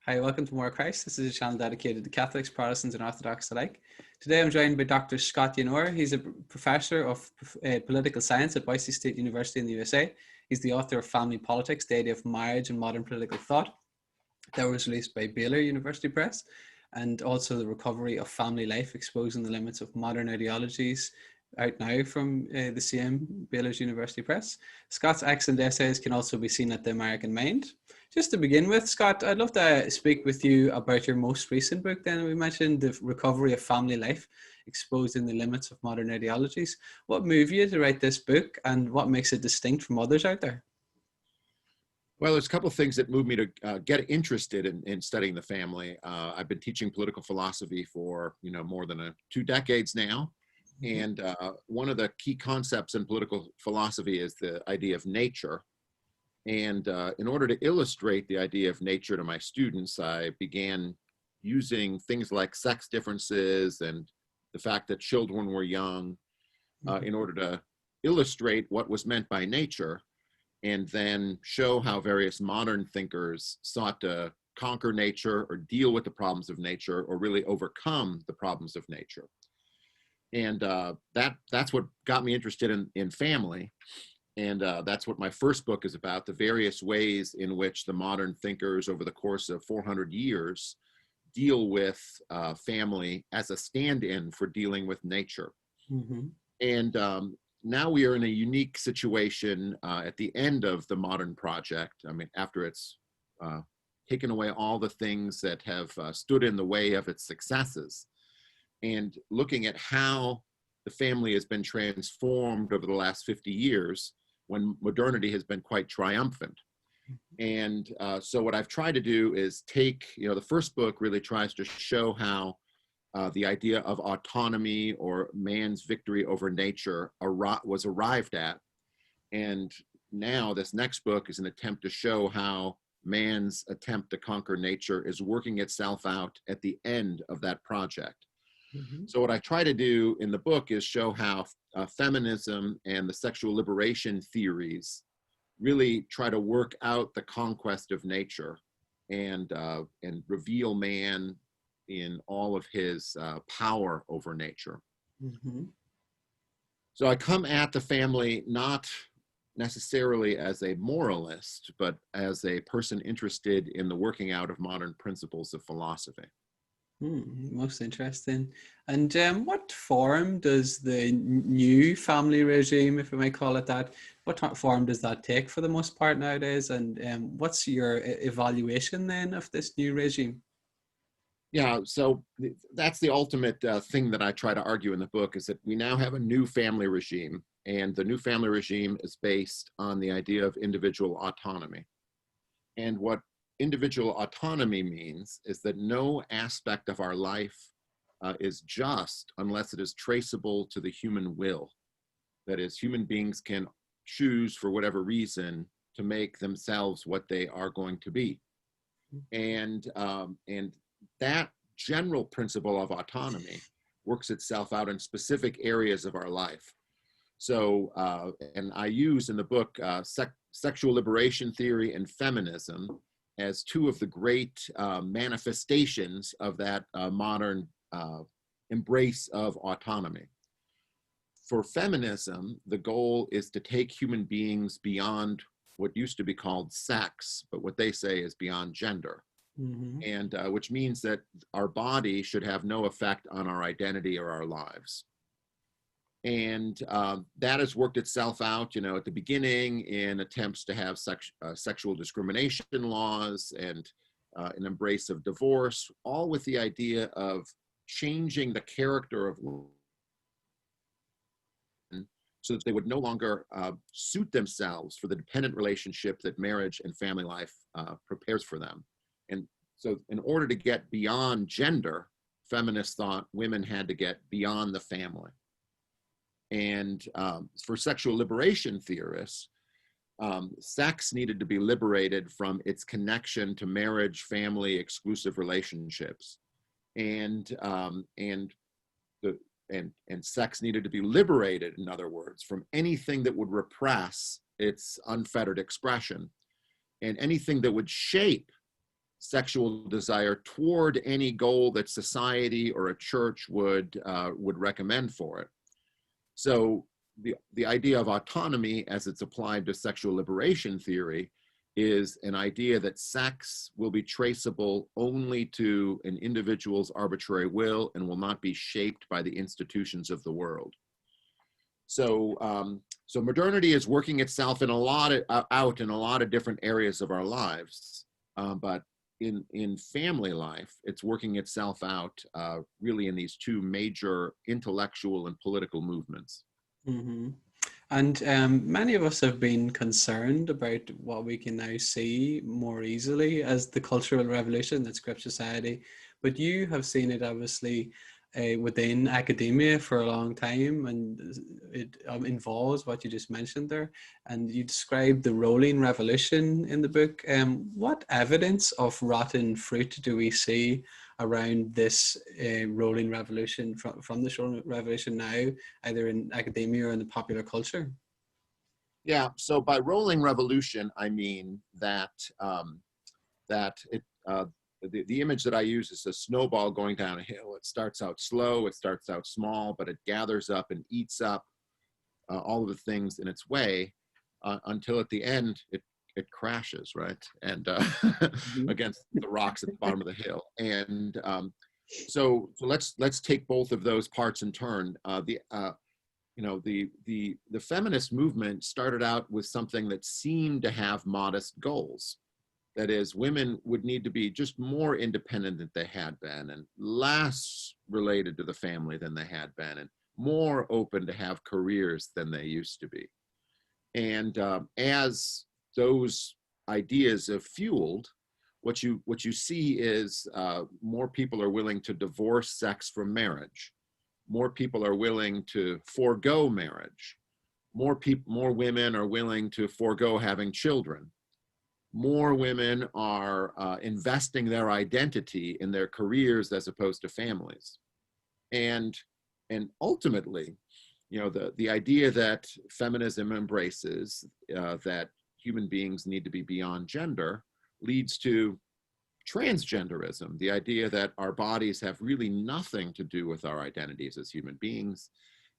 Hi, welcome to More Christ. This is a channel dedicated to Catholics, Protestants, and Orthodox alike. Today I'm joined by Dr. Scott Yenor. He's a professor of political science at Boise State University in the USA. He's the author of Family Politics, the Idea of Marriage and Modern Political Thought, that was released by Baylor University Press, and also The Recovery of Family Life, Exposing the Limits of Modern Ideologies, out now from the same Baylor's University Press. Scott's excellent essays can also be seen at The American Mind. Just to begin with, Scott, I'd love to speak with you about your most recent book then. We mentioned The Recovery of Family Life, Exposing the Limits of Modern Ideologies. What moved you to write this book, and what makes it distinct from others out there? Well, there's a couple of things that moved me to get interested in studying the family. I've been teaching political philosophy for more than 2 decades now. And one of the key concepts in political philosophy is the idea of nature. And in order to illustrate the idea of nature to my students, I began using things like sex differences and the fact that children were young in order to illustrate what was meant by nature, and then show how various modern thinkers sought to conquer nature or deal with the problems of nature or really overcome the problems of nature. And that's what got me interested in family. And that's what my first book is about, the various ways in which the modern thinkers over the course of 400 years deal with family as a stand-in for dealing with nature. Mm-hmm. And now we are in a unique situation at the end of the modern project. I mean, after it's taken away all the things that have stood in the way of its successes, and looking at how the family has been transformed over the last 50 years when modernity has been quite triumphant. And so what I've tried to do is take, the first book really tries to show how the idea of autonomy or man's victory over nature was arrived at. And now this next book is an attempt to show how man's attempt to conquer nature is working itself out at the end of that project. Mm-hmm. So what I try to do in the book is show how feminism and the sexual liberation theories really try to work out the conquest of nature and reveal man in all of his power over nature. Mm-hmm. So I come at the family not necessarily as a moralist, but as a person interested in the working out of modern principles of philosophy. Most interesting. And what form does the new family regime, if we may call it that, what form does that take for the most part nowadays? And what's your evaluation then of this new regime? Yeah, so that's the ultimate thing that I try to argue in the book, is that we now have a new family regime, and the new family regime is based on the idea of individual autonomy. And what individual autonomy means is that no aspect of our life is just unless it is traceable to the human will. That is, human beings can choose for whatever reason to make themselves what they are going to be. And that general principle of autonomy works itself out in specific areas of our life. So, and I use in the book sexual liberation theory and feminism as two of the great manifestations of that modern embrace of autonomy. For feminism, the goal is to take human beings beyond what used to be called sex, but what they say is beyond gender. Mm-hmm. And which means that our body should have no effect on our identity or our lives. And that has worked itself out, at the beginning in attempts to have sexual discrimination laws and an embrace of divorce, all with the idea of changing the character of women so that they would no longer suit themselves for the dependent relationship that marriage and family life prepares for them. And so in order to get beyond gender, feminists thought women had to get beyond the family. And for sexual liberation theorists, sex needed to be liberated from its connection to marriage, family, exclusive relationships, and sex needed to be liberated, in other words, from anything that would repress its unfettered expression, and anything that would shape sexual desire toward any goal that society or a church would recommend for it. So the idea of autonomy as it's applied to sexual liberation theory is an idea that sex will be traceable only to an individual's arbitrary will and will not be shaped by the institutions of the world. So, so modernity is working itself out in a lot of different areas of our lives, but in family life, it's working itself out really in these two major intellectual and political movements. Mm-hmm. And many of us have been concerned about what we can now see more easily as the cultural revolution that's gripped society. But you have seen it obviously within academia for a long time, and it involves what you just mentioned there. And you described the rolling revolution in the book. What evidence of rotten fruit do we see around this rolling revolution from this rolling revolution now, either in academia or in the popular culture? Yeah, so by rolling revolution, I mean that the image that I use is a snowball going down a hill. It starts out slow, it starts out small, but it gathers up and eats up all of the things in its way until at the end it crashes, right? And against the rocks at the bottom of the hill. And so let's take both of those parts in turn. The feminist movement started out with something that seemed to have modest goals. That is, women would need to be just more independent than they had been, and less related to the family than they had been, and more open to have careers than they used to be. And as those ideas have fueled, what you see is more people are willing to divorce sex from marriage. More people are willing to forego marriage. More women are willing to forego having children. More women are investing their identity in their careers as opposed to families. And ultimately, the idea that feminism embraces that human beings need to be beyond gender leads to transgenderism, the idea that our bodies have really nothing to do with our identities as human beings,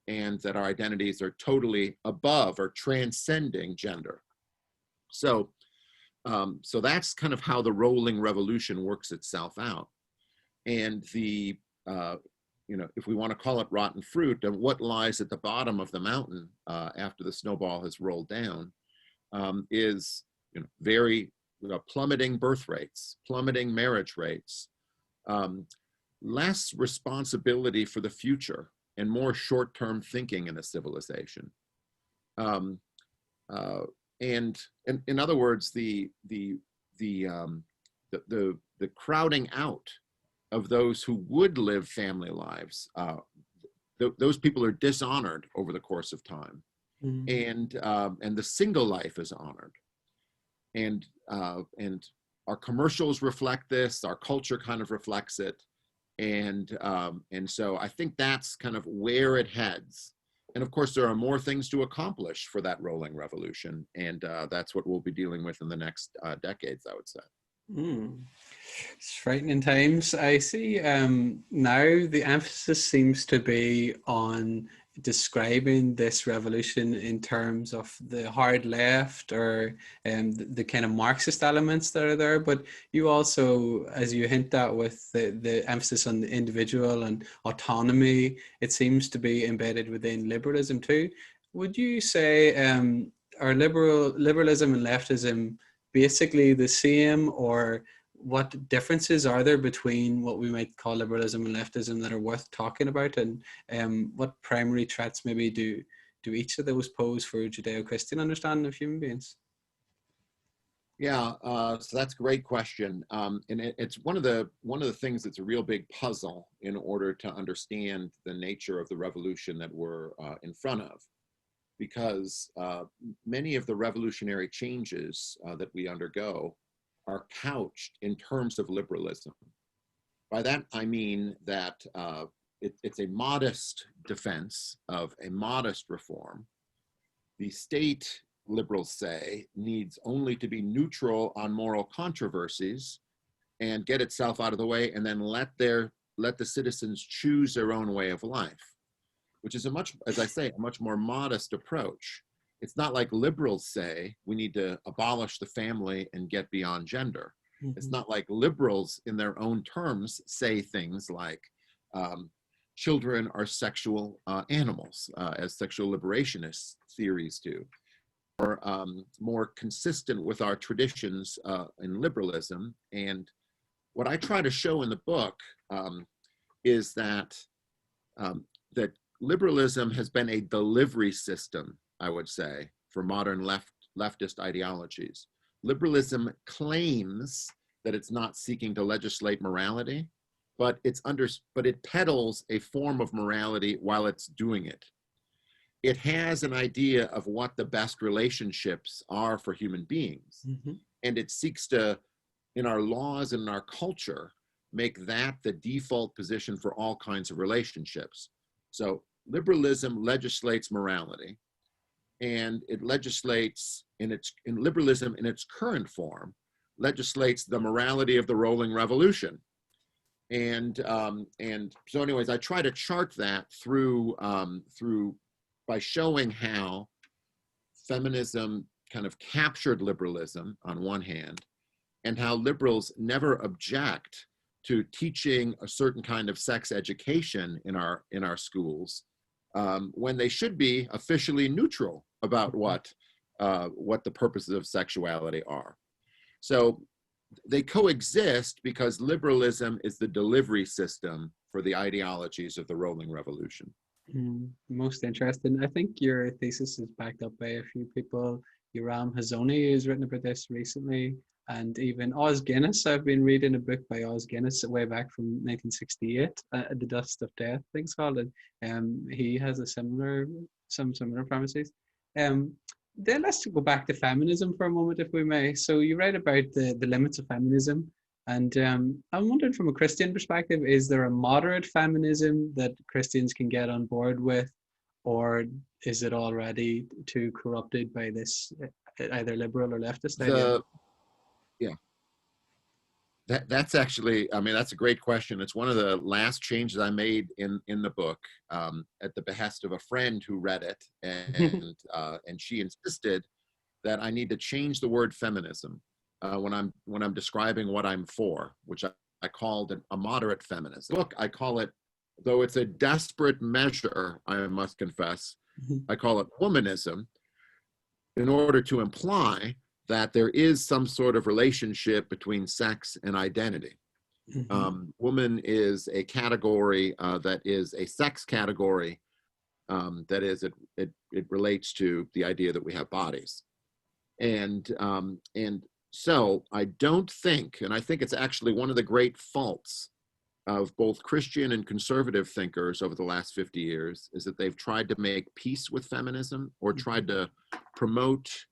and that our identities are totally above or transcending gender. So that's kind of how the rolling revolution works itself out. And if we want to call it rotten fruit, and what lies at the bottom of the mountain after the snowball has rolled down is very plummeting birth rates, plummeting marriage rates, less responsibility for the future, and more short-term thinking in a civilization. And in other words, the crowding out of those who would live family lives, those people are dishonored over the course of time, and the single life is honored, and our commercials reflect this, our culture kind of reflects it, and so I think that's kind of where it heads. And of course, there are more things to accomplish for that rolling revolution, and that's what we'll be dealing with in the next decades, I would say. It's frightening times. I see now the emphasis seems to be on describing this revolution in terms of the hard left or the kind of Marxist elements that are there. But you also, as you hint at with the emphasis on the individual and autonomy, it seems to be embedded within liberalism too. Would you say are liberalism and leftism basically the same, or what differences are there between what we might call liberalism and leftism that are worth talking about, and what primary threats maybe do each of those pose for Judeo-Christian understanding of human beings? Yeah, so that's a great question, and it's one of the things that's a real big puzzle in order to understand the nature of the revolution that we're in front of, because many of the revolutionary changes that we undergo are couched in terms of liberalism. By that, I mean that it's a modest defense of a modest reform. The state, liberals say, needs only to be neutral on moral controversies and get itself out of the way, and then let the citizens choose their own way of life, which is as I say, a much more modest approach. It's not like liberals say we need to abolish the family and get beyond gender. It's not like liberals in their own terms say things like children are sexual animals, as sexual liberationist theories do, or more consistent with our traditions in liberalism. And what I try to show in the book is that that liberalism has been a delivery system, I would say, for modern leftist ideologies. Liberalism claims that it's not seeking to legislate morality, but it peddles a form of morality while it's doing it. It has an idea of what the best relationships are for human beings, and it seeks to, in our laws and in our culture, make that the default position for all kinds of relationships. So liberalism legislates morality, and it legislates in liberalism in its current form, legislates the morality of the rolling revolution. And so anyways, I try to chart that through by showing how feminism kind of captured liberalism on one hand, and how liberals never object to teaching a certain kind of sex education in our schools, when they should be officially neutral about what the purposes of sexuality are. So they coexist because liberalism is the delivery system for the ideologies of the rolling revolution. Most interesting. I think your thesis is backed up by a few people. Yoram Hazony has written about this recently, and even Os Guinness. I've been reading a book by Os Guinness way back from 1968, The Dust of Death, I think it's called, and he has some similar premises. Then let's go back to feminism for a moment, if we may. So you write about the limits of feminism, and I'm wondering, from a Christian perspective, is there a moderate feminism that Christians can get on board with, or is it already too corrupted by this either liberal or leftist idea? Yeah, that's actually, I mean, that's a great question. It's one of the last changes I made in the book, at the behest of a friend who read it, and she insisted that I need to change the word feminism when I'm describing what I'm for, which I called a moderate feminism. Look, I call it, though it's a desperate measure, I must confess, I call it womanism, in order to imply that there is some sort of relationship between sex and identity. Woman is a category that is a sex category. That is, it relates to the idea that we have bodies. And so I don't think, and I think it's actually one of the great faults of both Christian and conservative thinkers over the last 50 years, is that they've tried to make peace with feminism, or tried to promote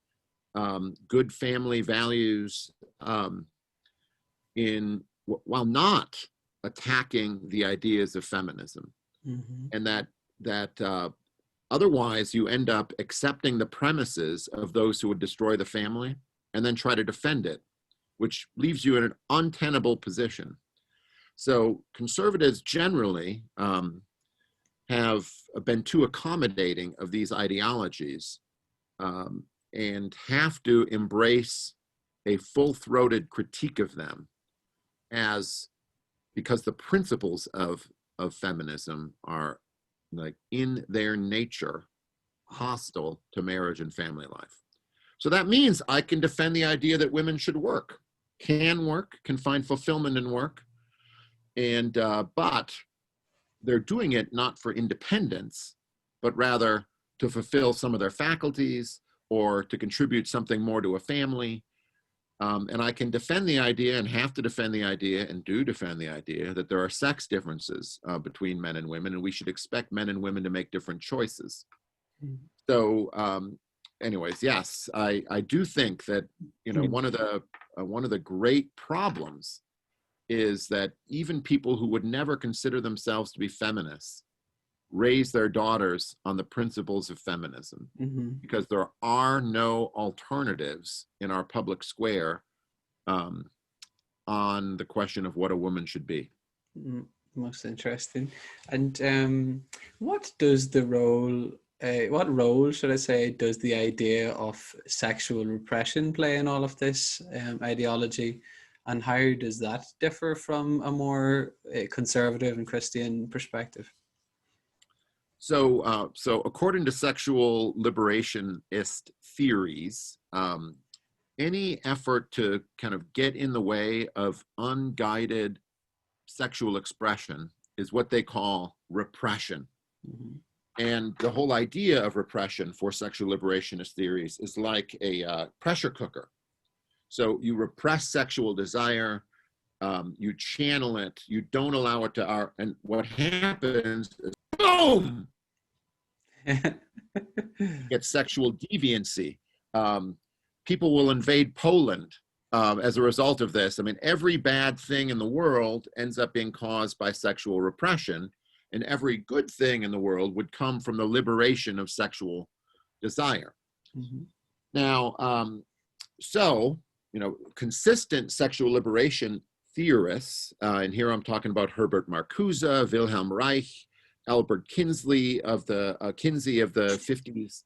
good family values while not attacking the ideas of feminism. And that otherwise you end up accepting the premises of those who would destroy the family and then try to defend it, which leaves you in an untenable position. So conservatives generally have been too accommodating of these ideologies, and have to embrace a full-throated critique of them, because the principles of feminism are, like, in their nature hostile to marriage and family life. So that means I can defend the idea that women should work, can find fulfillment in work, and but they're doing it not for independence, but rather to fulfill some of their faculties, or to contribute something more to a family. And I can defend the idea, and have to defend the idea, and do defend the idea, that there are sex differences between men and women, and we should expect men and women to make different choices. So anyways, yes, I do think that, you know, one of the great problems is that even people who would never consider themselves to be feminists raise their daughters on the principles of feminism, because there are no alternatives in our public square on the question of what a woman should be. Most interesting. And what does the role, what role should I say, does the idea of sexual repression play in all of this ideology? And how does that differ from a more conservative and Christian perspective? So, so according to sexual liberationist theories, any effort to kind of get in the way of unguided sexual expression is what they call repression. Mm-hmm. And the whole idea of repression for sexual liberationist theories is like a pressure cooker. So you repress sexual desire, you channel it, you don't allow it to, and what happens is, boom, get sexual deviancy. People will invade Poland as a result of this. I mean, every bad thing in the world ends up being caused by sexual repression, and every good thing in the world would come from the liberation of sexual desire. Mm-hmm. Now, so, you know, consistent sexual liberation theorists, and here I'm talking about Herbert Marcuse, Wilhelm Reich, Albert Kinsey of the 50s,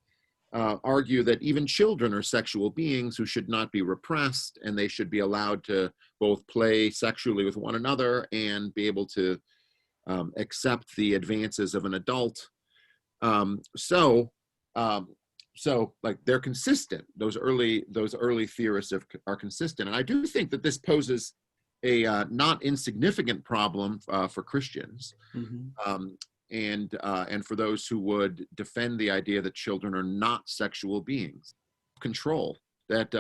argue that even children are sexual beings who should not be repressed, and they should be allowed to both play sexually with one another and be able to accept the advances of an adult. So like they're consistent. Those early theorists are consistent, and I do think that this poses a not insignificant problem for Christians. Mm-hmm. And for those who would defend the idea that children are not sexual beings. Control that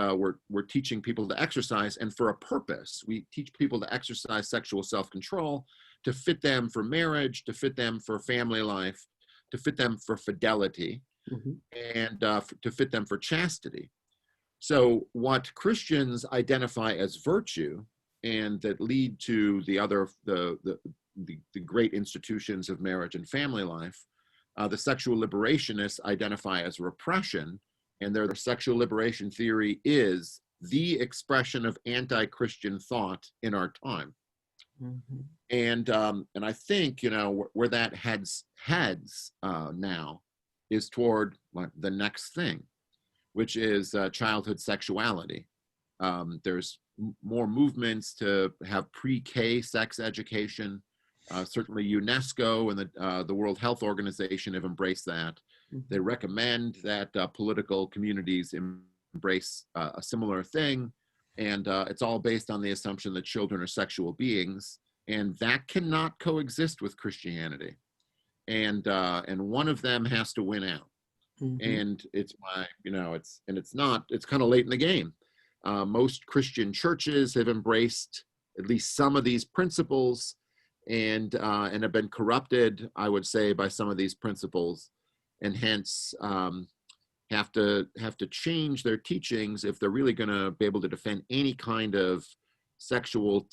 we're teaching people to exercise, and for a purpose. We teach people to exercise sexual self-control, to fit them for marriage, to fit them for family life, to fit them for fidelity, Mm-hmm. and to fit them for chastity. So what Christians identify as virtue, and that lead to the great institutions of marriage and family life, the sexual liberationists identify as repression, and their sexual liberation theory is the expression of anti-Christian thought in our time. Mm-hmm. And I think, you know, where that heads now is toward the next thing, which is childhood sexuality. There's more movements to have pre-K sex education. Certainly UNESCO and the World Health Organization have embraced that. Mm-hmm. They recommend that political communities embrace a similar thing. And it's all based on the assumption that children are sexual beings, and that cannot coexist with Christianity. And one of them has to win out. Mm-hmm. And it's kind of late in the game. Most Christian churches have embraced at least some of these principles, and have been corrupted, I would say, by some of these principles, and hence have to change their teachings if they're really going to be able to defend any kind of sexual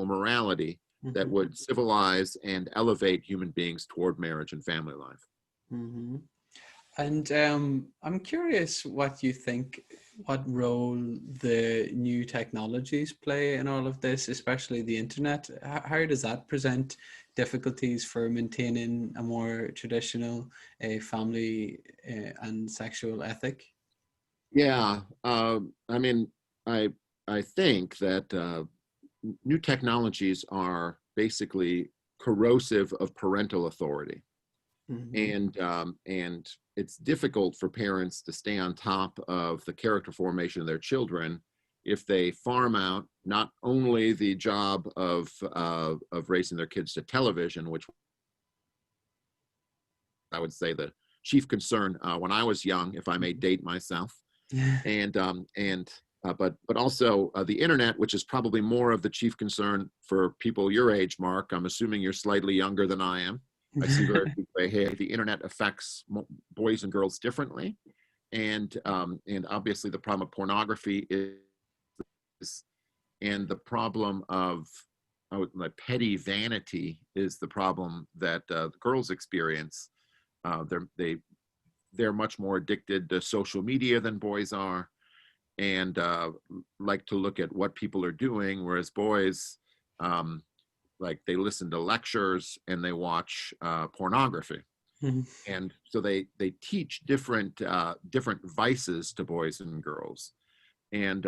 morality mm-hmm. that would civilize and elevate human beings toward marriage and family life. Mm-hmm. And I'm curious what you think, what role the new technologies play in all of this, especially the internet. How does that present difficulties for maintaining a more traditional family and sexual ethic? Yeah, I mean, I think that new technologies are basically corrosive of parental authority. Mm-hmm. And it's difficult for parents to stay on top of the character formation of their children if they farm out not only the job of raising their kids to television, which I would say the chief concern when I was young, if I may date myself, but also the internet, which is probably more of the chief concern for people your age, Mark. I'm assuming you're slightly younger than I am. I see very quickly, hey, the internet affects boys and girls differently, and obviously the problem of pornography is, and the problem of like petty vanity is the problem that the girls experience. They're much more addicted to social media than boys are, and like to look at what people are doing, whereas boys, like they listen to lectures and they watch pornography. Mhm. And so they teach different vices to boys and girls, and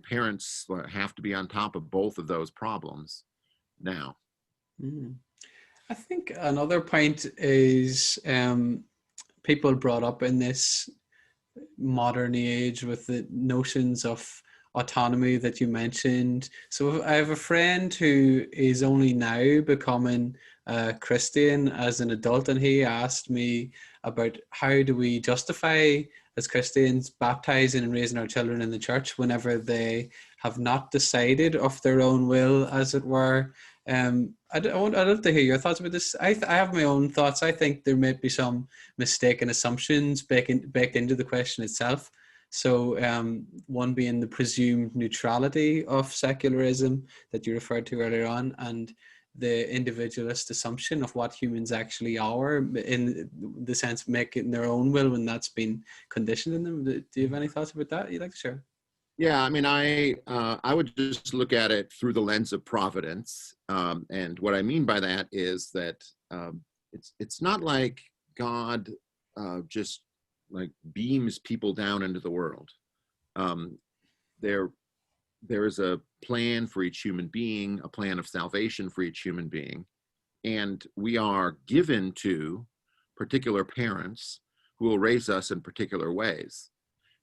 parents have to be on top of both of those problems now. Mhm. I think another point is people brought up in this modern age with the notions of autonomy that you mentioned. So I have a friend who is only now becoming a Christian as an adult, and he asked me about how do we justify as Christians baptizing and raising our children in the church whenever they have not decided of their own will, as it were. I'd love to hear your thoughts about this. I have my own thoughts. I think there may be some mistaken assumptions baked into the question itself. So one being the presumed neutrality of secularism that you referred to earlier on, and the individualist assumption of what humans actually are, in the sense of making their own will when that's been conditioned in them. Do you have any thoughts about that you'd like to share? Yeah, I mean, I would just look at it through the lens of providence, and what I mean by that is that it's not like God just like beams people down into the world. Um, there is a plan for each human being, a plan of salvation for each human being, and we are given to particular parents who will raise us in particular ways.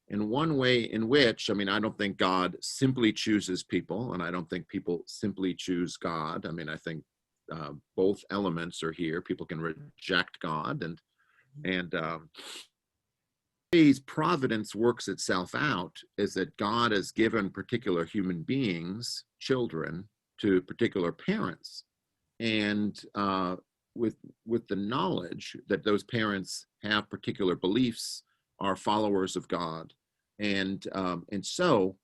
And one way in which, I mean, I don't think God simply chooses people, and I don't think people simply choose God. I mean, I think both elements are here. People can reject God, and ways providence works itself out is that God has given particular human beings, children, to particular parents, and with the knowledge that those parents have particular beliefs, are followers of God, and so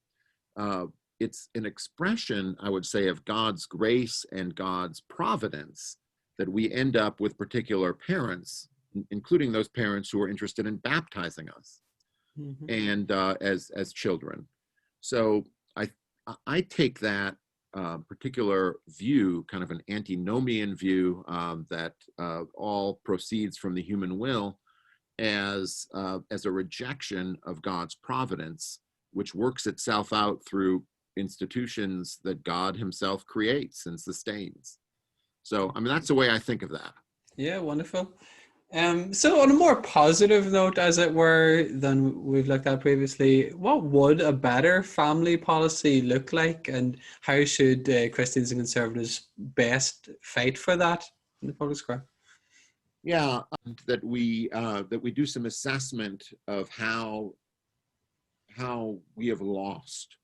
it's an expression, I would say, of God's grace and God's providence that we end up with particular parents, including those parents who are interested in baptizing us, Mm-hmm. and as children. So I take that particular view, kind of an antinomian view, that all proceeds from the human will, as a rejection of God's providence, which works itself out through institutions that God himself creates and sustains. So, I mean, that's the way I think of that. Yeah, wonderful. So on a more positive note, as it were, than we've looked at previously, what would a better family policy look like, and how should Christians and conservatives best fight for that in the public square? Yeah, that we do some assessment of how we have lost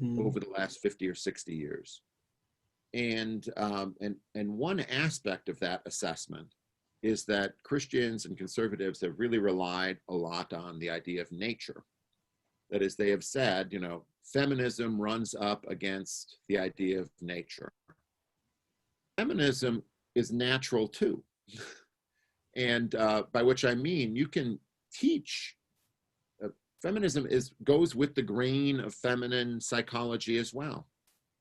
Mm. over the last 50 or 60 years. And one aspect of that assessment is that Christians and conservatives have really relied a lot on the idea of nature. That is, they have said, you know, feminism runs up against the idea of nature. Feminism is natural too. And by which I mean, you can teach. Feminism goes with the grain of feminine psychology as well.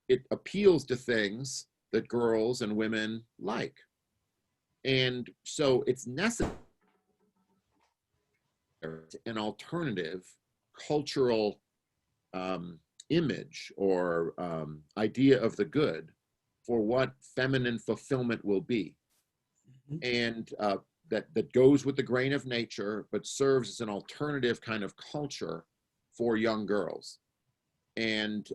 It appeals to things that girls and women like. And so it's necessary, an alternative cultural image or idea of the good for what feminine fulfillment will be. Mhm. And that goes with the grain of nature, but serves as an alternative kind of culture for young girls. And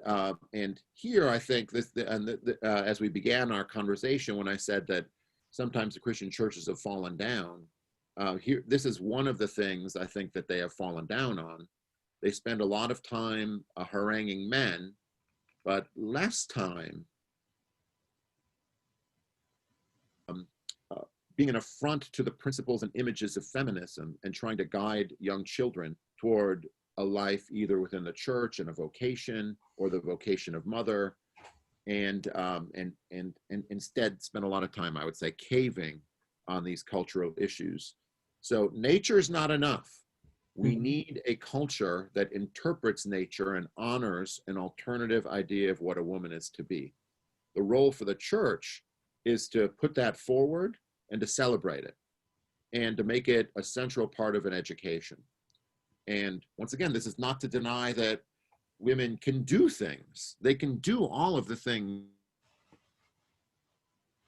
here I think this, as we began our conversation, when I said that sometimes the Christian churches have fallen down, here this is one of the things I think that they have fallen down on. They spend a lot of time haranguing men, but less time being an affront to the principles and images of feminism and trying to guide young children toward a life either within the church and a vocation or the vocation of mother, and instead spend a lot of time, I would say, caving on these cultural issues. So nature is not enough. We need a culture that interprets nature and honors an alternative idea of what a woman is to be. The role for the church is to put that forward and to celebrate it and to make it a central part of an education. And once again, this is not to deny that women can do things. They can do all of the things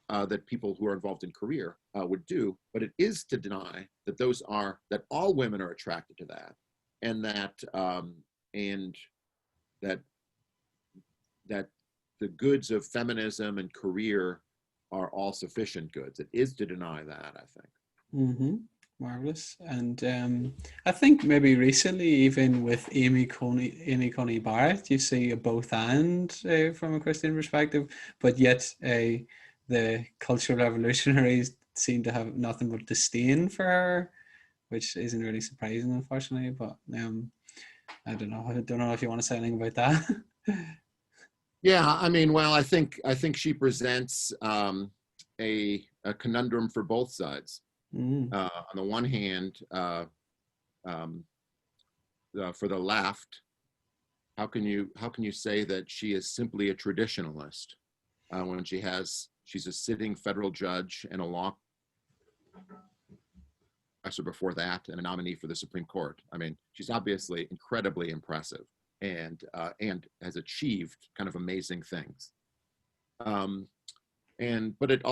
that people who are involved in career would do, but it is to deny that that all women are attracted to that, and that the goods of feminism and career are all sufficient goods. It is to deny that, I think. Marvelous. And I think maybe recently, even with Amy Coney Barrett, you see a both and from a Christian perspective, but yet the cultural revolutionaries seem to have nothing but disdain for her, which isn't really surprising, unfortunately. But I don't know. I don't know if you want to say anything about that. Yeah, I mean, well, I think she presents a conundrum for both sides. On the one hand, for the left, how can you say that she is simply a traditionalist when she's a sitting federal judge and a law professor before that and a nominee for the Supreme Court? I mean, she's obviously incredibly impressive and has achieved kind of amazing things. But it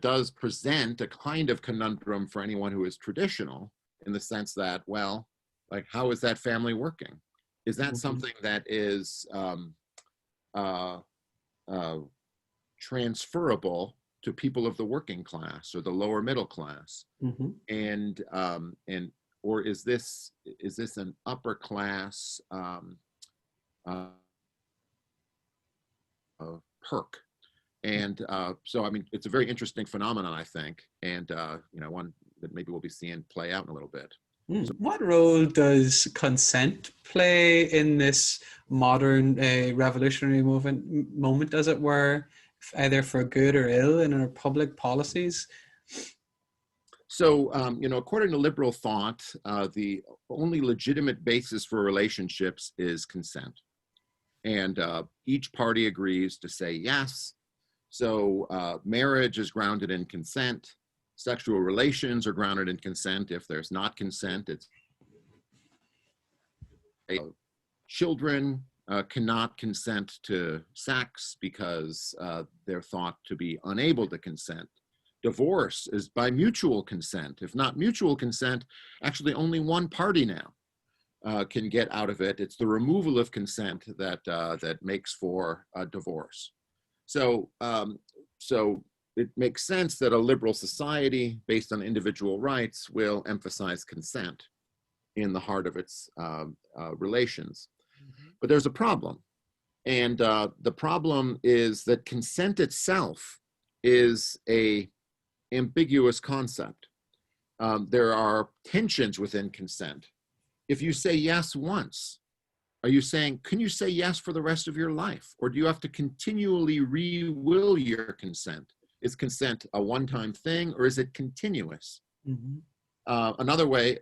does present a kind of conundrum for anyone who is traditional, in the sense that, well, like, how is that family working? Is that something that is transferable to people of the working class or the lower middle class? Or is this an upper class perk? And so, I mean, it's a very interesting phenomenon, I think, and one that maybe we'll be seeing play out in a little bit. What role does consent play in this modern revolutionary moment, as it were, either for good or ill, in our public policies? So, according to liberal thought, the only legitimate basis for relationships is consent. And each party agrees to say yes. So marriage is grounded in consent. Sexual relations are grounded in consent. If there's not consent, it's children cannot consent to sex because they're thought to be unable to consent. Divorce is by mutual consent. If not mutual consent, actually only one party now can get out of it. It's the removal of consent that makes for a divorce. So it makes sense that a liberal society based on individual rights will emphasize consent in the heart of its relations. But there's a problem. And the problem is that consent itself is an ambiguous concept. There are tensions within consent. If you say yes once, are you saying, can you say yes for the rest of your life? Or do you have to continually re-will your consent? Is consent a one-time thing, or is it continuous? Another way,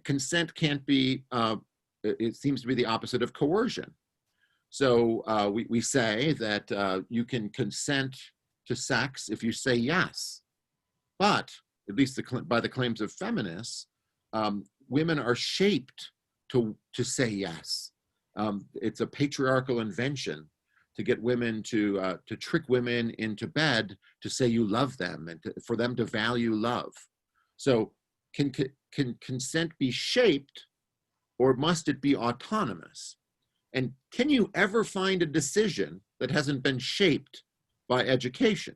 consent can't be, it seems to be the opposite of coercion. So we say that you can consent to sex if you say yes. But, at least by the claims of feminists, women are shaped to say yes. It's a patriarchal invention to get women to trick women into bed to say you love them and for them to value love. So can consent be shaped, or must it be autonomous? And can you ever find a decision that hasn't been shaped by education?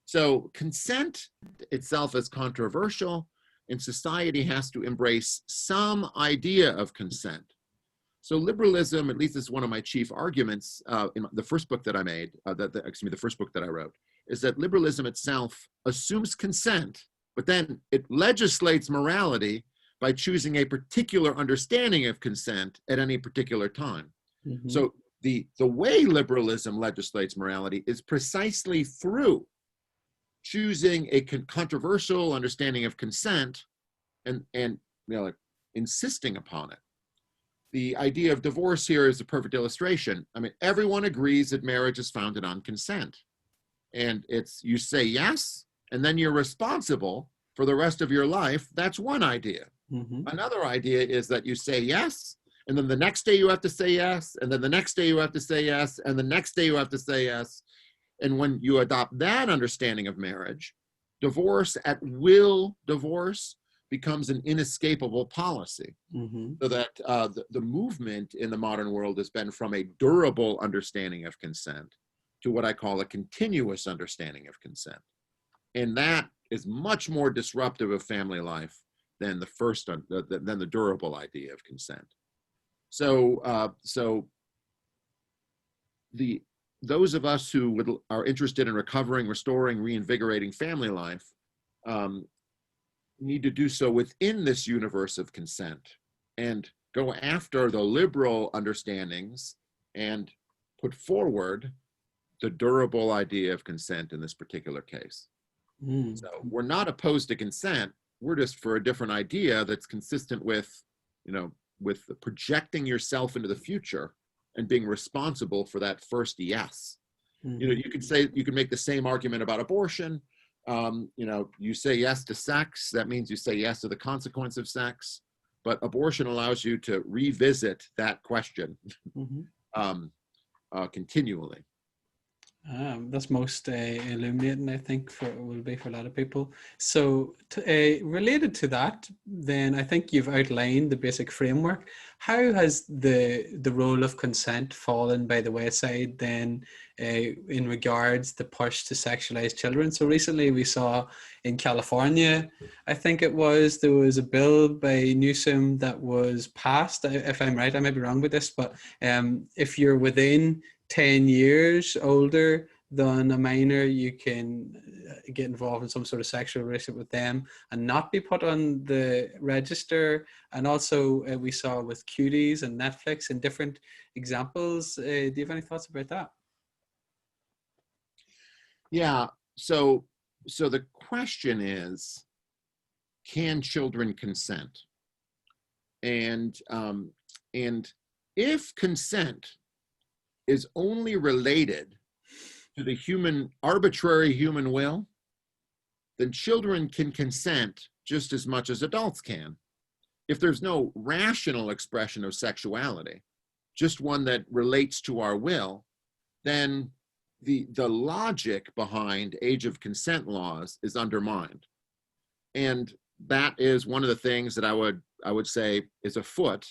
So consent itself is controversial, and society has to embrace some idea of consent. So liberalism, at least this is one of my chief arguments in the first book that I made, the first book that I wrote, is that liberalism itself assumes consent, but then it legislates morality by choosing a particular understanding of consent at any particular time. So the way liberalism legislates morality is precisely through choosing a controversial understanding of consent and insisting upon it. The idea of divorce here is a perfect illustration. I mean, everyone agrees that marriage is founded on consent. And it's, you say yes, and then you're responsible for the rest of your life. That's one idea. Another idea is that you say yes, and then the next day you have to say yes, and then the next day you have to say yes, and the next day you have to say yes. And when you adopt that understanding of marriage, divorce at will divorce becomes an inescapable policy. So that the movement in the modern world has been from a durable understanding of consent to what I call a continuous understanding of consent. And that is much more disruptive of family life than the first, than the durable idea of consent. So, those of us who are interested in recovering, restoring, reinvigorating family life need to do so within this universe of consent and go after the liberal understandings and put forward the durable idea of consent in this particular case. So we're not opposed to consent. We're just for a different idea that's consistent with, with projecting yourself into the future and being responsible for that first yes. You could make the same argument about abortion. You say yes to sex, that means you say yes to the consequence of sex, but abortion allows you to revisit that question continually. That's most illuminating, I think, will be for a lot of people. So related to that, then I think you've outlined the basic framework. How has the role of consent fallen by the wayside then in regards to push to sexualize children? So recently we saw in California, I think there was a bill by Newsom that was passed, if I'm right, I might be wrong with this, but if you're within 10 years older than a minor, you can get involved in some sort of sexual relationship with them and not be put on the register. And also we saw with cuties and Netflix and different examples. Do you have any thoughts about that? Yeah, so the question is, can children consent? And if consent is only related to the arbitrary human will, then children can consent just as much as adults can. If there's no rational expression of sexuality, just one that relates to our will, then the logic behind age of consent laws is undermined. And that is one of the things that I would say is afoot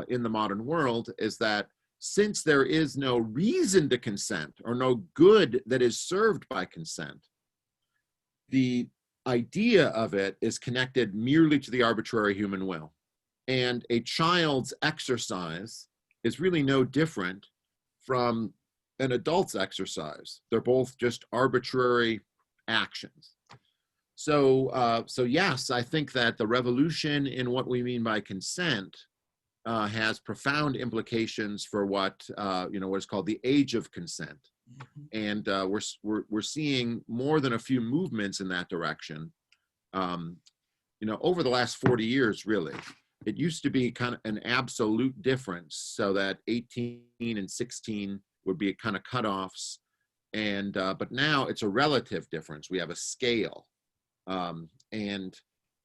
in the modern world, is that since there is no reason to consent or no good that is served by consent, the idea of it is connected merely to the arbitrary human will. And a child's exercise is really no different from an adult's exercise. They're both just arbitrary actions. So yes, I think that the revolution in what we mean by consent has profound implications for what is called the age of consent. And we're seeing more than a few movements in that direction. Over the last 40 years, really. It used to be kind of an absolute difference, so that 18 and 16 would be kind of cutoffs, but now it's a relative difference. We have a scale, and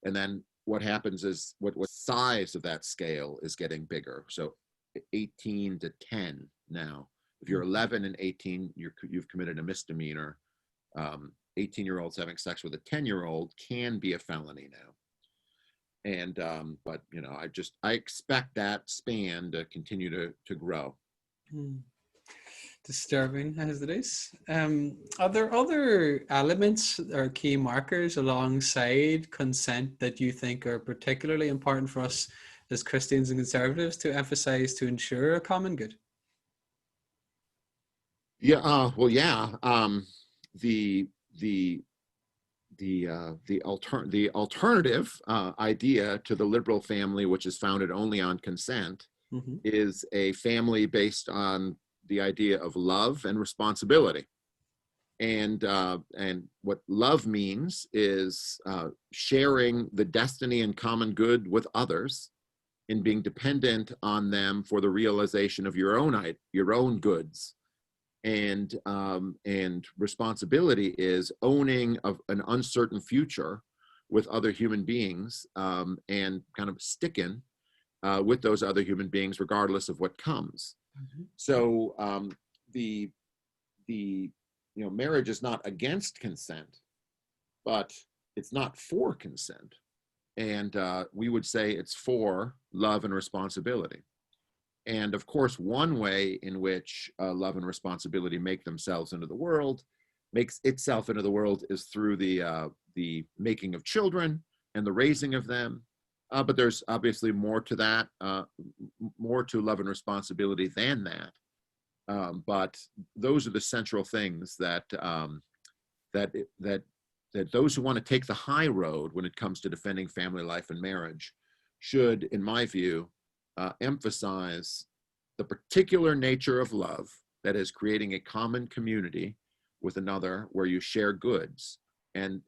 then what happens is what size of that scale is getting bigger. So 18 to 10 now. If you're 11 and 18, you've committed a misdemeanor. 18-year-olds having sex with a 10-year-old can be a felony now. And but I expect that span to continue to grow. Disturbing as it is. Are there other elements or key markers alongside consent that you think are particularly important for us as Christians and conservatives to emphasize to ensure a common good? Yeah. The alternative idea to the liberal family, which is founded only on consent, is a family based on the idea of love and responsibility. And what love means is sharing the destiny and common good with others, in being dependent on them for the realization of your own goods. And responsibility is owning of an uncertain future with other human beings, and kind of sticking with those other human beings regardless of what comes. Mm-hmm. So the marriage is not against consent, but it's not for consent. And we would say it's for love and responsibility. And of course, one way in which love and responsibility make themselves into the world, makes itself into the world, is through the making of children and the raising of them. But there's obviously more to that, more to love and responsibility than that. But those are the central things that those who want to take the high road when it comes to defending family life and marriage should, in my view, emphasize the particular nature of love, that is creating a common community with another where you share goods, and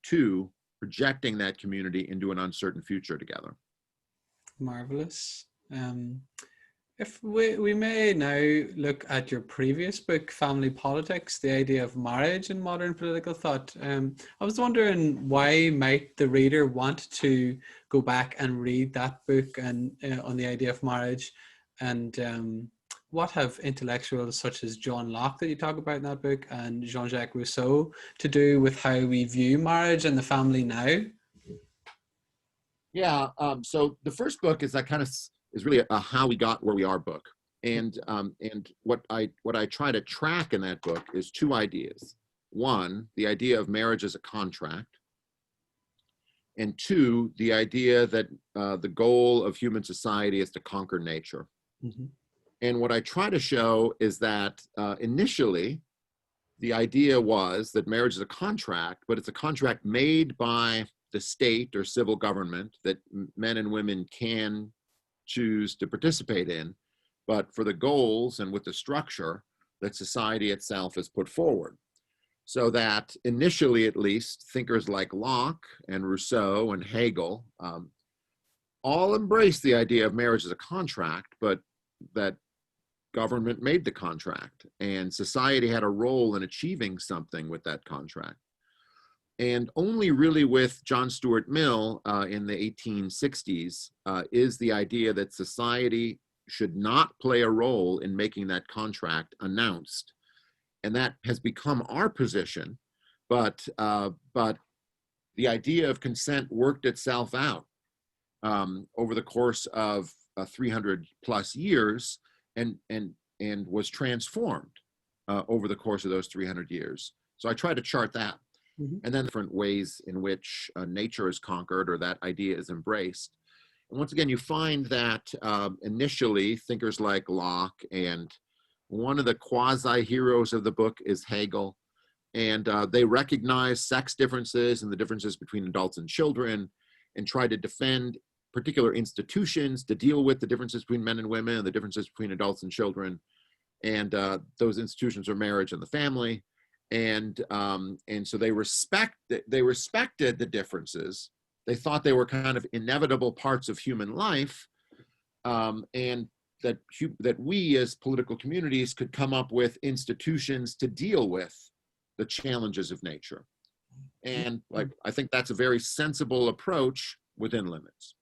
two, projecting that community into an uncertain future together. Marvelous. If we may now look at your previous book, Family Politics, the Idea of Marriage in Modern Political Thought. I was wondering, why might the reader want to go back and read that book and on the idea of marriage, and what have intellectuals such as John Locke that you talk about in that book and Jean-Jacques Rousseau to do with how we view marriage and the family now? Yeah, so the first book is really a how we got where we are book. And what I try to track in that book is two ideas. One, the idea of marriage as a contract. And two, the idea that the goal of human society is to conquer nature. Mm-hmm. And what I try to show is that initially, the idea was that marriage is a contract, but it's a contract made by the state or civil government that men and women can choose to participate in, but for the goals and with the structure that society itself has put forward. So that initially, at least, thinkers like Locke and Rousseau and Hegel all embraced the idea of marriage as a contract, but that government made the contract and society had a role in achieving something with that contract. And only really with John Stuart Mill in the 1860s is the idea that society should not play a role in making that contract announced. And that has become our position, but the idea of consent worked itself out over the course of 300 plus years and was transformed over the course of those 300 years. So I try to chart that. Mm-hmm. And then different ways in which nature is conquered or that idea is embraced. And once again, you find that initially thinkers like Locke, and one of the quasi-heroes of the book is Hegel, and they recognize sex differences and the differences between adults and children and try to defend particular institutions to deal with the differences between men and women and the differences between adults and children. And those institutions are marriage and the family. And so they respected the differences. They thought they were kind of inevitable parts of human life, and that we as political communities could come up with institutions to deal with the challenges of nature. And I think that's a very sensible approach within limits.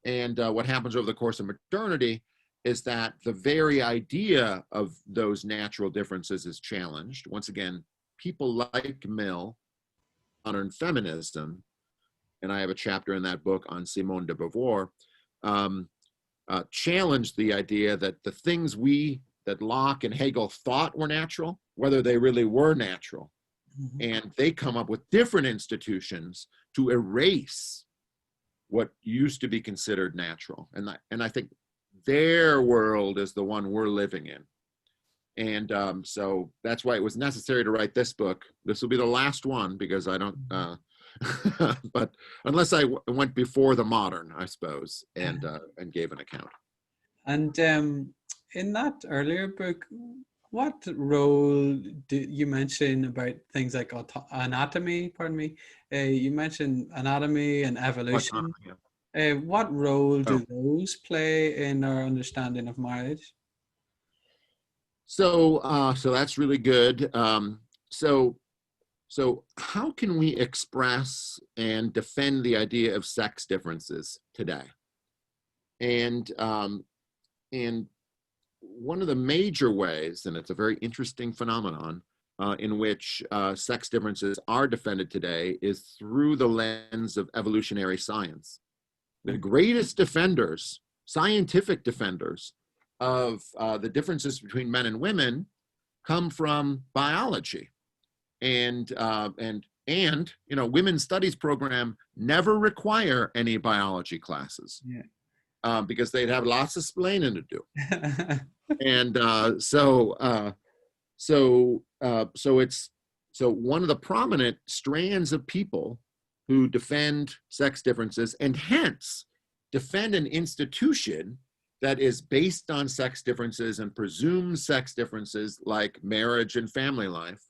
And what happens over the course of modernity is that the very idea of those natural differences is challenged. Once again, people like Mill, modern feminism, and I have a chapter in that book on Simone de Beauvoir, challenged the idea that the things that Locke and Hegel thought were natural, whether they really were natural. Mm-hmm. And they come up with different institutions to erase what used to be considered natural. And I think their world is the one we're living in. And so that's why it was necessary to write this book. This will be the last one because I don't, but unless I went before the modern, I suppose, and gave an account. And in that earlier book, what role did you mention about things like anatomy? Pardon me. You mentioned anatomy and evolution. Yeah. What role Oh. do those play in our understanding of marriage? So that's really good. So how can we express and defend the idea of sex differences today? And and one of the major ways, and it's a very interesting phenomenon, in which sex differences are defended today is through the lens of evolutionary science. The greatest defenders, scientific defenders of the differences between men and women come from biology. And women's studies program never require any biology classes, because they'd have lots of splaining to do. And so one of the prominent strands of people who defend sex differences and hence defend an institution that is based on sex differences and presumes sex differences like marriage and family life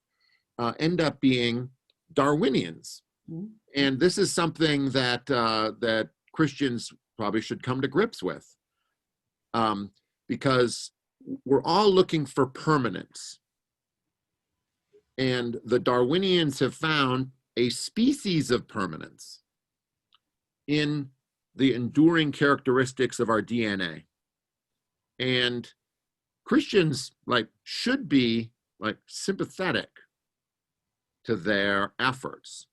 end up being Darwinians. Mm-hmm. And this is something that that Christians probably should come to grips with, because we're all looking for permanence. And the Darwinians have found a species of permanence in the enduring characteristics of our DNA. And Christians should be sympathetic to their efforts,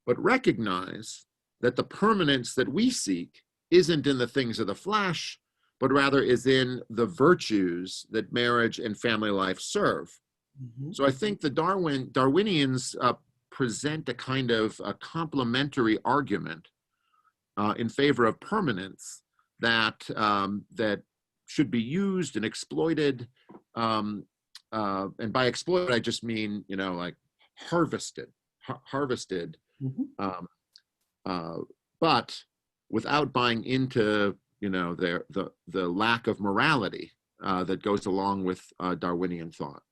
but recognize that the permanence that we seek isn't in the things of the flesh, but rather is in the virtues that marriage and family life serve. Mm-hmm. So I think the Darwinians present a kind of a complementary argument in favor of permanence that that should be used and exploited. And by exploited, I just mean harvested, mm-hmm. But without buying into the lack of morality that goes along with Darwinian thought.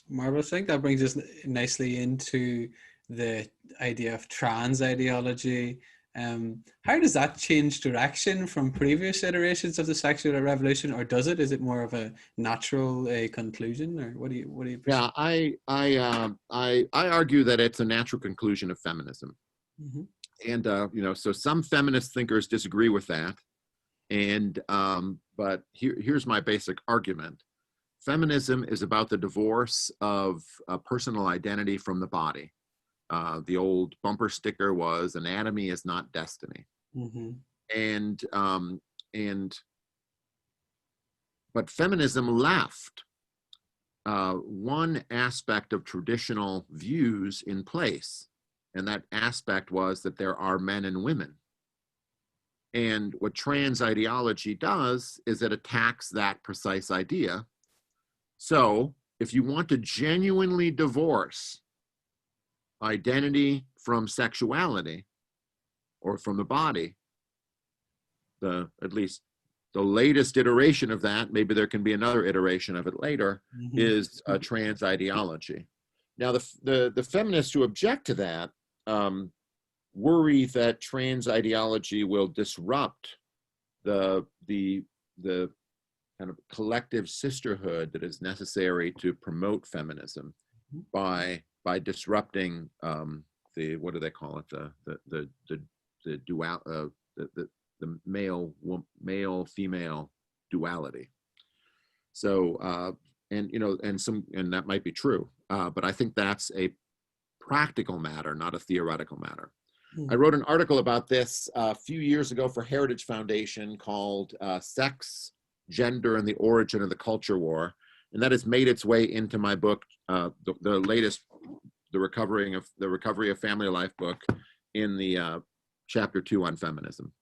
Marvelous. I think that brings us nicely into the idea of trans ideology. How does that change direction from previous iterations of the sexual revolution, or does it? Is it more of a natural conclusion, or what do you? Yeah, I argue that it's a natural conclusion of feminism, mm-hmm. And so some feminist thinkers disagree with that, and but here's my basic argument. Feminism is about the divorce of personal identity from the body. The old bumper sticker was "Anatomy is not destiny," mm-hmm. But feminism left one aspect of traditional views in place, and that aspect was that there are men and women. And what trans ideology does is it attacks that precise idea. So if you want to genuinely divorce identity from sexuality or from the body, at least the latest iteration of that, maybe there can be another iteration of it later, mm-hmm. is a trans ideology. Now the feminists who object to that worry that trans ideology will disrupt the kind of collective sisterhood that is necessary to promote feminism by disrupting the, what do they call it, the male female duality. So and that might be true, but I think that's a practical matter, not a theoretical matter. I wrote an article about this a few years ago for Heritage Foundation called Sex, Gender, and the Origin of the Culture War. And that has made its way into my book, the latest, the Recovery of Family Life book, in the chapter 2 on feminism.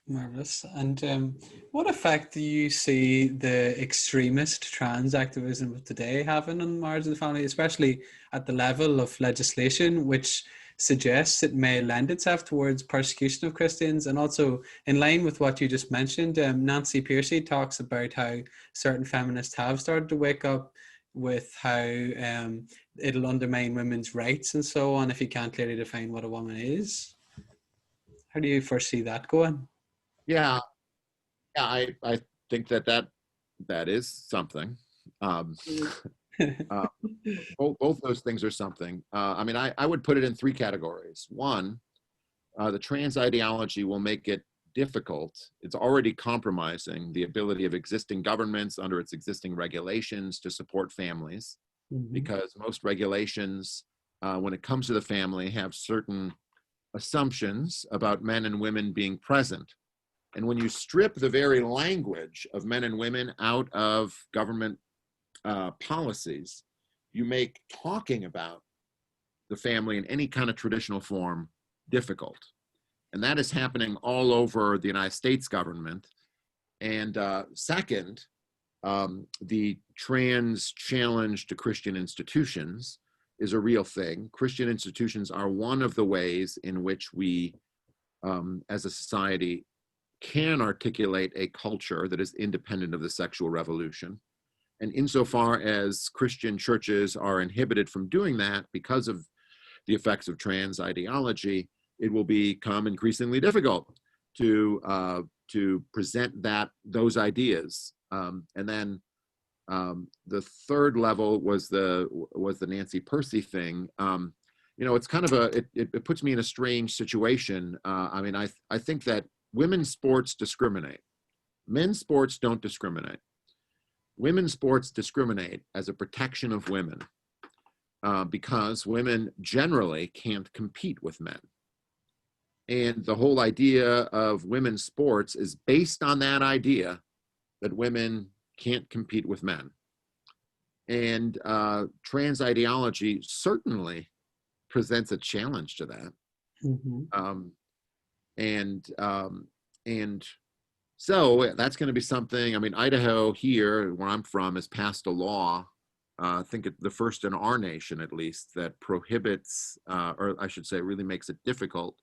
Marvelous. And what effect do you see the extremist trans activism of today having on marriage and family, especially at the level of legislation, which suggests it may lend itself towards persecution of Christians? And also, in line with what you just mentioned, Nancy Pearcey talks about how certain feminists have started to wake up with how it'll undermine women's rights and so on if you can't clearly define what a woman is. How do you foresee that going? Yeah, yeah, I think that is something. Um, uh, both those things are something. I mean, I would put it in three categories. One, the trans ideology will make it difficult. It's already compromising the ability of existing governments under its existing regulations to support families, because most regulations, when it comes to the family, have certain assumptions about men and women being present. And when you strip the very language of men and women out of government policies, you make talking about the family in any kind of traditional form difficult. And that is happening all over the United States government. And second, the trans challenge to Christian institutions is a real thing. Christian institutions are one of the ways in which we, as a society, can articulate a culture that is independent of the sexual revolution. And insofar as Christian churches are inhibited from doing that because of the effects of trans ideology, it will become increasingly difficult to present those ideas. And then the third level was the Nancy Pearcey thing. It's kind of it puts me in a strange situation. I mean, I think that women's sports discriminate. Men's sports don't discriminate. Women's sports discriminate as a protection of women because women generally can't compete with men. And the whole idea of women's sports is based on that idea that women can't compete with men. And trans ideology certainly presents a challenge to that. And so that's going to be something. I mean, Idaho here, where I'm from, has passed a law, I think the first in our nation at least, that prohibits, or I should say really makes it difficult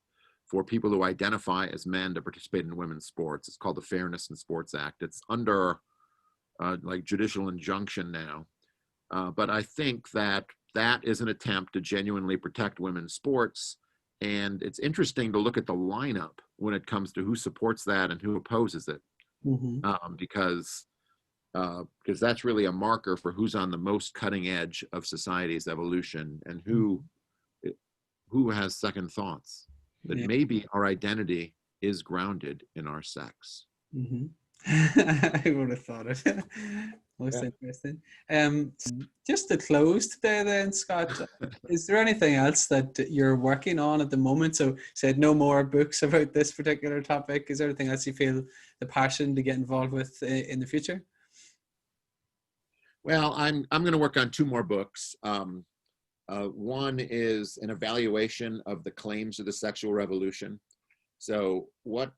for people who identify as men to participate in women's sports. It's called the Fairness in Sports Act. It's under like judicial injunction now. But I think that is an attempt to genuinely protect women's sports. And it's interesting to look at the lineup when it comes to who supports that and who opposes it, because that's really a marker for who's on the most cutting edge of society's evolution and who has second thoughts that maybe our identity is grounded in our sex. I would have thought it. Most interesting. Just to close today then, Scott, is there anything else that you're working on at the moment? So said no more books about this particular topic. Is there anything else you feel the passion to get involved with in the future? Well, I'm going to work on two more books. One is an evaluation of the claims of the sexual revolution. So what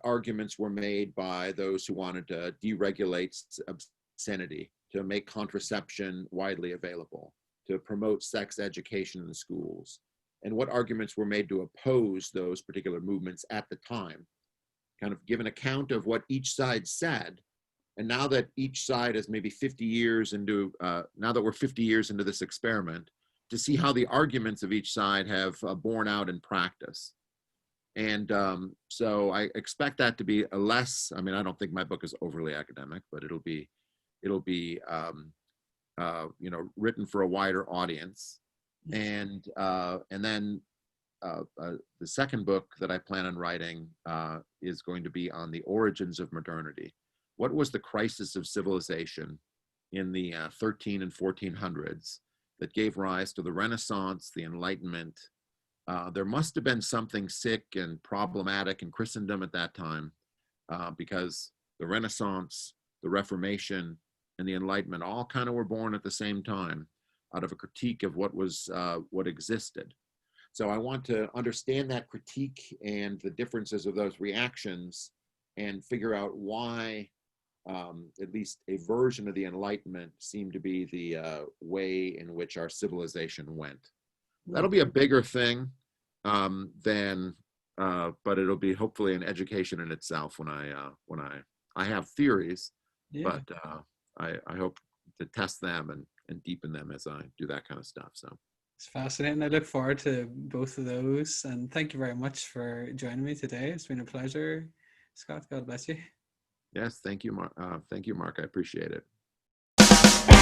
arguments were made by those who wanted to deregulate obscenity, to make contraception widely available, to promote sex education in the schools, and what arguments were made to oppose those particular movements at the time, kind of give an account of what each side said. And now that each side is maybe 50 years into, now that we're 50 years into this experiment, to see how the arguments of each side have borne out in practice. And so I expect that to be a less, I mean, I don't think my book is overly academic, but it'll be written for a wider audience. And then the second book that I plan on writing is going to be on the origins of modernity. What was the crisis of civilization in the 13 and 1400s that gave rise to the Renaissance, the Enlightenment? There must have been something sick and problematic in Christendom at that time, because the Renaissance, the Reformation, and the Enlightenment all kind of were born at the same time out of a critique of what existed. So I want to understand that critique and the differences of those reactions and figure out why at least a version of the Enlightenment seemed to be the way in which our civilization went. That'll be a bigger thing but it'll be hopefully an education in itself when I have theories, but I hope to test them and deepen them as I do that kind of stuff. So It's fascinating. I look forward to both of those. And thank you very much for joining me today. It's been a pleasure, Scott. God bless you. Yes, thank you, Mark. I appreciate it.